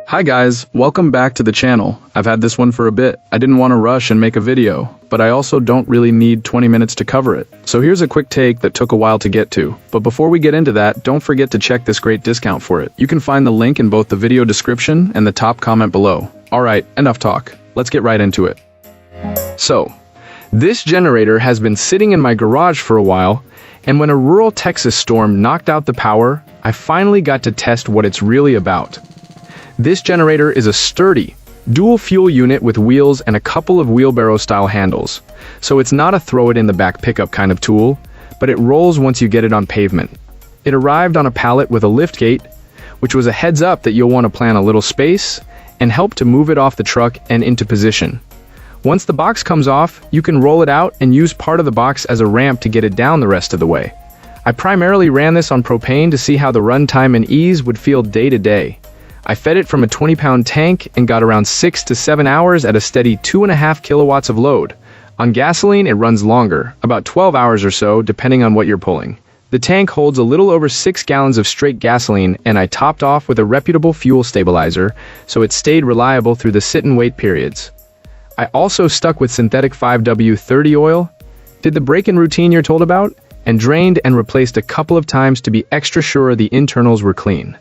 Hi guys, welcome back to the channel. I've had this one for a bit. I didn't want to rush and make a video, but I also don't really need 20 minutes to cover it. So here's a quick take that took a while to get to. But before we get into that, don't forget to check this great discount for it. You can find the link in both the video description and the top comment below. Alright, enough talk. Let's get right into it. So, this generator has been sitting in my garage for a while, and when a rural Texas storm knocked out the power, I finally got to test what it's really about. This generator is a sturdy, dual-fuel unit with wheels and a couple of wheelbarrow-style handles. So it's not a throw-it-in-the-back pickup kind of tool, but it rolls once you get it on pavement. It arrived on a pallet with a liftgate, which was a heads-up that you'll want to plan a little space and help to move it off the truck and into position. Once the box comes off, you can roll it out and use part of the box as a ramp to get it down the rest of the way. I primarily ran this on propane to see how the runtime and ease would feel day to day. I fed it from a 20-pound tank and got around 6 to 7 hours at a steady 2.5 kilowatts of load. On gasoline, it runs longer, about 12 hours or so, depending on what you're pulling. The tank holds a little over 6 gallons of straight gasoline, and I topped off with a reputable fuel stabilizer, so it stayed reliable through the sit and wait periods. I also stuck with synthetic 5W30 oil, did the break-in routine you're told about, and drained and replaced a couple of times to be extra sure the internals were clean.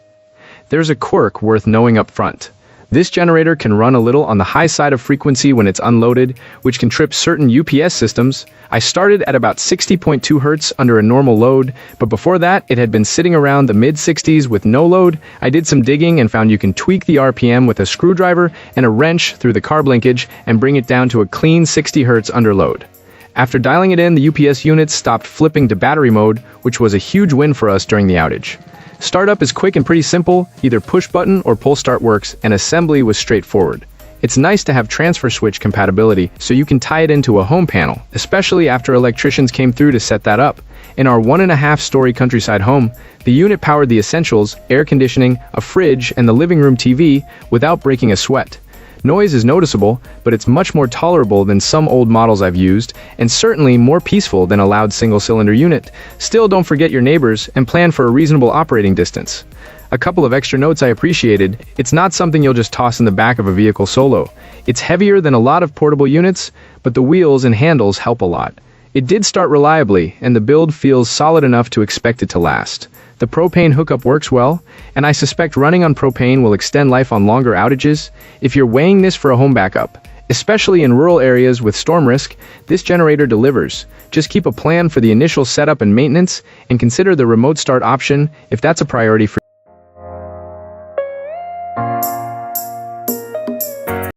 There's a quirk worth knowing up front. This generator can run a little on the high side of frequency when it's unloaded, which can trip certain UPS systems. I started at about 60.2 Hz under a normal load, but before that, it had been sitting around the mid-60s with no load. I did some digging and found you can tweak the RPM with a screwdriver and a wrench through the carb linkage and bring it down to a clean 60 Hz under load. After dialing it in, the UPS units stopped flipping to battery mode, which was a huge win for us during the outage. Startup is quick and pretty simple, either push button or pull start works, and assembly was straightforward. It's nice to have transfer switch compatibility so you can tie it into a home panel, especially after electricians came through to set that up. In our 1.5-story countryside home, the unit powered the essentials, air conditioning, a fridge, and the living room TV without breaking a sweat. Noise is noticeable, but it's much more tolerable than some old models I've used, and certainly more peaceful than a loud single-cylinder unit. Still, don't forget your neighbors and plan for a reasonable operating distance. A couple of extra notes I appreciated: it's not something you'll just toss in the back of a vehicle solo. It's heavier than a lot of portable units, but the wheels and handles help a lot. It did start reliably, and the build feels solid enough to expect it to last. The propane hookup works well, and I suspect running on propane will extend life on longer outages. If you're weighing this for a home backup, especially in rural areas with storm risk, this generator delivers. Just keep a plan for the initial setup and maintenance, and consider the remote start option if that's a priority for you.